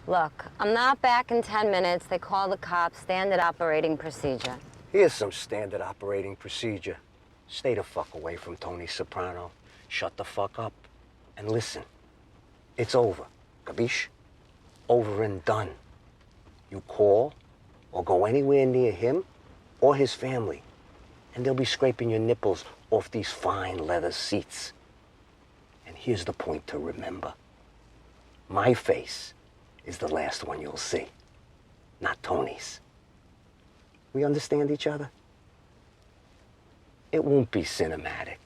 Look, I'm not back in 10 minutes. They call the cops. Standard operating procedure. Here's some standard operating procedure. Stay the fuck away from Tony Soprano. Shut the fuck up. And listen, it's over. Capiche? Over and done. You call or go anywhere near him or his family, and they'll be scraping your nipples off these fine leather seats. And here's the point to remember. My face is the last one you'll see, not Tony's. We understand each other? It won't be cinematic.